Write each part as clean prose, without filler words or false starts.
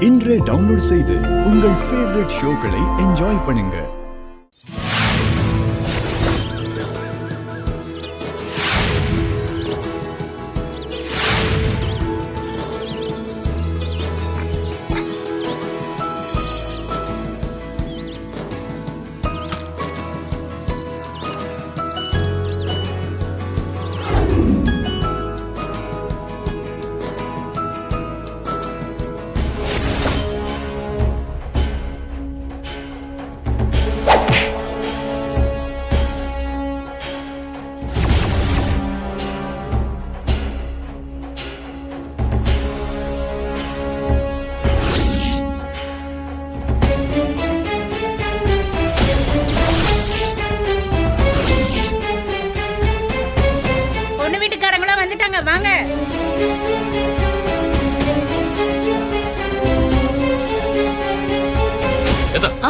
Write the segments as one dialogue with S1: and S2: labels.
S1: இன்றே டவுன்லோட் செய்து உங்கள் ஃபேவரட் ஷோக்களை என்ஜாய் பண்ணுங்க.
S2: வாங்க.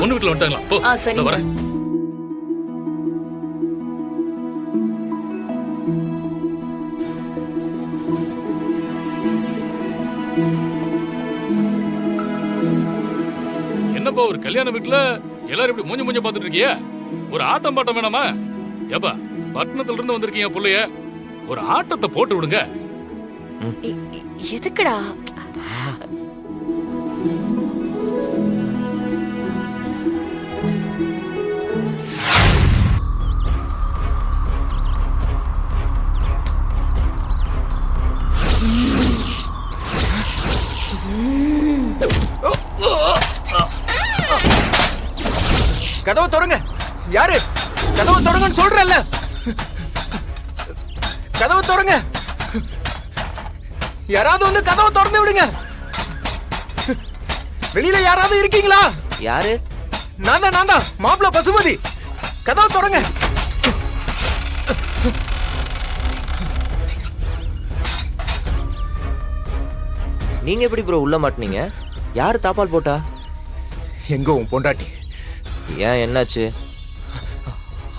S3: ஒண்ணு வீட்டுல வந்துட்டாங்களா? போ.
S2: சரி
S3: வரேன். என்னப்பா ஒரு கல்யாண வீட்டுல எல்லாரும் இப்படி மூஞ்ச மூஞ்ச பாத்துட்டு இருக்கீங்க? ஒரு ஆட்டம் பாட்டம் வேணாமா? ஏப்பா பட்டணத்துல இருந்து வந்திருக்கீங்க புள்ளைய, ஒரு ஆட்டத்தை போட்டு விடுங்க.
S2: எதுக்குடா?
S4: கதவை திறங்க. யாரு? கதவை திறங்கன்னு சொல்றல்ல. கதவை திறங்க. யாராவது வந்து கதவை திறந்து விடுங்க. வெளியில யாராவது இருக்கீங்களா?
S5: யாரு?
S4: நான் தான் மாப்பிள்ள பசுபதி. கதவை திறங்க.
S5: நீங்க எப்படி ப்ரோ உள்ள மாட்டீங்க? யாரு தாப்பால் போட்டா?
S4: எங்க உன் பொண்டாட்டி?
S5: ஏன் என்னாச்சு?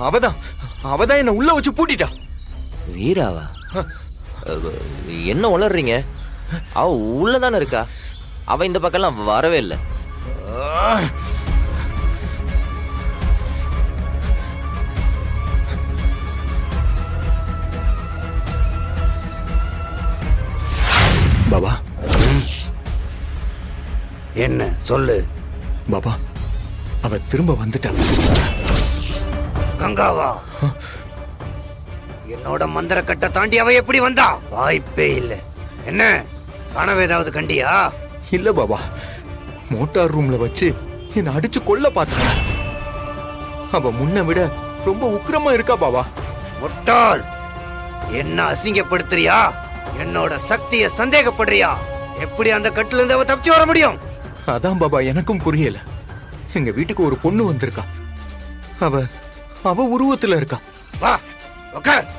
S4: அவதான் என்ன உள்ள வச்சு பூட்டிட்டா.
S5: வீராவா? என்ன உளறீங்க? அவ உள்ளதானே இருக்கா. அவ இந்த பக்கம்லாம் வரவே இல்லை.
S4: பாபா
S6: என்ன சொல்லு?
S4: பாபா அவ திரும்ப வந்துட்டா.
S6: கங்காவா? என்னோட மந்திர கட்ட தாண்டி அவ எப்படி வந்தா? வாய்ப்பே இல்லை. என்ன கனவு ஏதாவது கண்டியா?
S4: இல்ல பாபா, மோட்டார் ரூம்ல வச்சு என்ன அடிச்சு கொல்ல பார்த்தாங்க. அவ முன்ன விட ரொம்ப உக்கிரமா இருக்கா பாபா.
S6: முட்டாள், என்ன அசிங்கப்படுத்துறியா? என்னோட சக்தியை சந்தேகப்படுறியா? எப்படி அந்த கட்டுல இருந்து அவ தப்பிச்சு வர முடியும்?
S4: அதான் பாபா எனக்கும் புரியல. எங்க வீட்டுக்கு ஒரு பொண்ணு வந்திருக்கா. அவ உருவத்துல இருக்கா.
S6: வா உட்கார்.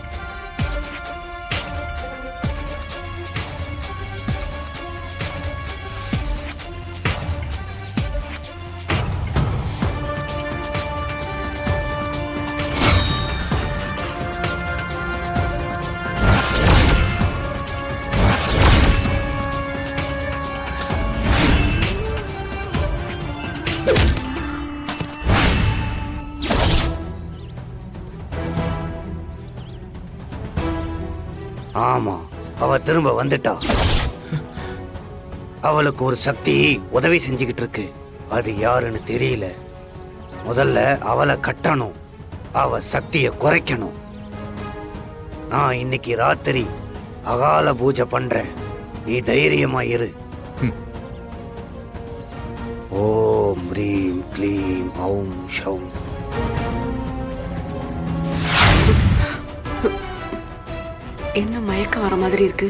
S6: ஆமா, அவ திரும்ப வந்துட்டா. அவளுக்கு ஒரு சக்தி உதவி செஞ்சுக்கிட்டு இருக்கு. அது யாருன்னு தெரியல. முதல்ல அவளை கட்டணும், அவ சக்தியை குறைக்கணும். நான் இன்னைக்கு ராத்திரி அகால பூஜை பண்றேன். நீ தைரியமா இரு. ஓம் ரீம் க்ளீம் ஔம் ஷௌம்.
S7: என்ன மயக்கம் வர மாதிரி இருக்கு?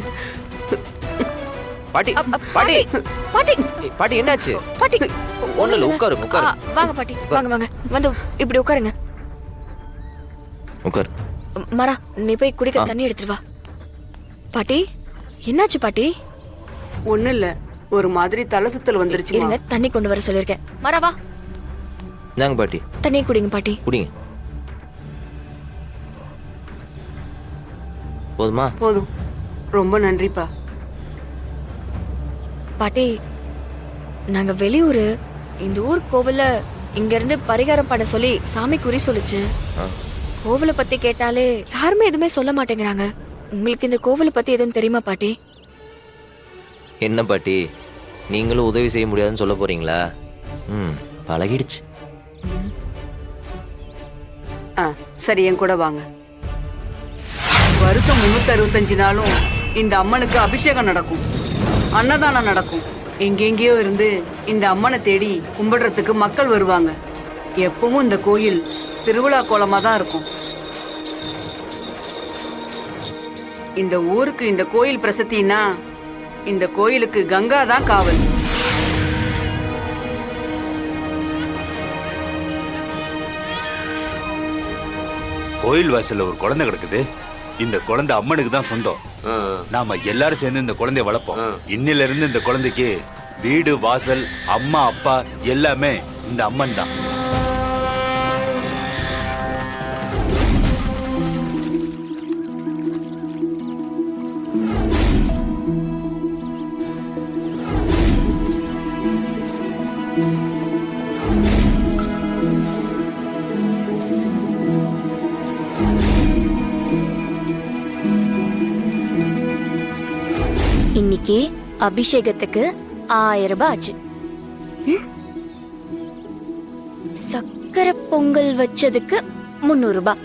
S5: பாட்டி பாட்டி
S2: பாட்டி
S5: பாட்டி என்னாச்சு?
S2: பாட்டி
S5: ஒண்ணு இல்ல, உட்காரு உட்காரு.
S2: வாங்க பாட்டி, வாங்க வந்து இப்படி உட்காருங்க.
S5: உட்காரு.
S2: மரா, நீ போய் குடிக்க தண்ணி எடுத்துட்டு வா. பாட்டி என்னாச்சு பாட்டி?
S7: ஒண்ணு இல்ல, ஒரு மாதிரி தலை சுத்தல் வந்துருச்சு.
S2: இருங்க, தண்ணி கொண்டு வர சொல்லிருக்கேன். மரா வா.
S5: நாங்க பாட்டி
S2: தண்ணி குடிங்க பாட்டி.
S5: குடிங்க. போதுமா?
S7: போதும். ரொம்ப நன்றிப்பா.
S2: பாட்டி, நாங்க வெளியூரு. இந்த ஊர் கோவில்ல இங்க இருந்து பரிகாரம் பண்ண சொல்லி சாமி குறி சொல்லுச்சு.
S5: ஆ.
S2: கோவிலை பத்தி கேட்டாலே யாருமே எதுவுமே சொல்ல மாட்டேங்கிறாங்க. உங்களுக்கு இந்த கோவிலை பத்தி எதுவும் தெரியுமா பாட்டி?
S5: என்ன பாட்டி, நீங்களும் உதவி செய்ய முடியாதுன்னு சொல்ல போறீங்களா? ம், பழகிடுச்சு.
S7: ஆ சரி, என் கூட வாங்க. வருஷம் 365 நாளும் இந்த அம்மனுக்கு அபிஷேகம் நடக்கும், அன்னதானம் நடக்கும். எங்கெங்கேயோ இருந்து இந்த அம்மனை தேடி கும்பிடுறதுக்கு மக்கள் வருவாங்க. எப்பவும் இந்த கோயில் திருவிழா கோலமா தான் இருக்கும். இந்த ஊருக்கு இந்த கோயில் பிரசித்தின்னா இந்த கோயிலுக்கு கங்கா தான் காவல்.
S8: கோயில் வாசல்ல ஒரு குழந்தை கிடக்குது. இந்த குழந்தை அம்மனுக்கு தான் சொந்தம். நாம எல்லாரும் சேர்ந்து இந்த குழந்தைய வளர்ப்போம். இன்னில இருந்து இந்த குழந்தைக்கு வீடு வாசல் அம்மா அப்பா எல்லாமே இந்த அம்மன் தான்.
S9: இன்னைக்கு அபிஷேகத்துக்கு 1000 ரூபாய் ஆச்சு. சக்கரை பொங்கல் வச்சதுக்கு 300 ரூபாய்.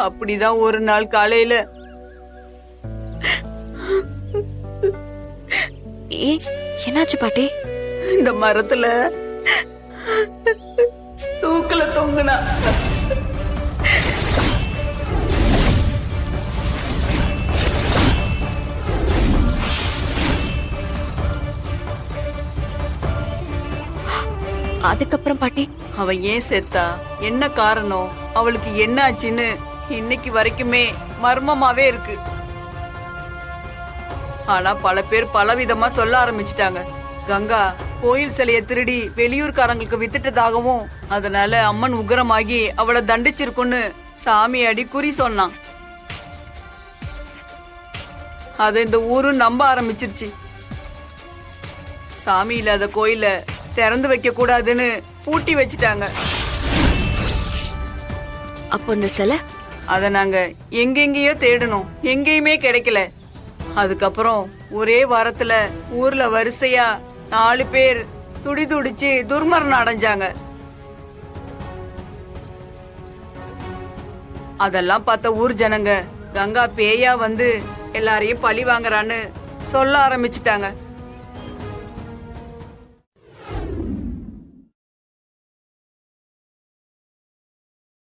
S7: அப்படிதான் ஒரு நாள் காலையில
S2: என்னாச்சு பாட்டி?
S7: இந்த மரத்துல தூக்கல தொங்குனா.
S2: அதுக்கப்புறம் பாட்டி?
S7: அவ ஏன் செத்தா, என்ன காரணம், அவளுக்கு என்ன ஆச்சுன்னு இன்னைக்கு வரைக்குமே மர்மமாவே இருக்கு. ஆனா பல பேர் பலவிதமா சொல்ல ஆரம்பிச்சிட்டாங்க. கங்கா கோயில் சிலைய திருடி வெளியூர்காரங்களுக்கு வித்துட்டதாகவும் அதனால அம்மன் உக்கிரமாகி அவளை தண்டிச்சிருக்குன்னு சாமி அடி குறி சொன்னான். அத இந்த ஊரும் நம்ப ஆரம்பிச்சிருச்சு. சாமி இல்லாத கோயில திறந்து வைக்க கூடாதுன்னு பூட்டி வச்சிட்டாங்க.
S2: அப்போ இந்த சிலை?
S7: அத நாங்க எங்கெங்கேயோ தேடணும், எங்கேயுமே கிடைக்கல. அதுக்கப்புறம் ஒரே வாரத்துல ஊர்ல வரிசையா 4 பேர் துடிதுடிச்சு துர்மரணம் அடைஞ்சாங்க. அதெல்லாம் பார்த்த ஊர் ஜனங்க கங்கா பேயா வந்து எல்லாரையும் பழி வாங்குறான்னு சொல்ல ஆரம்பிச்சிட்டாங்க.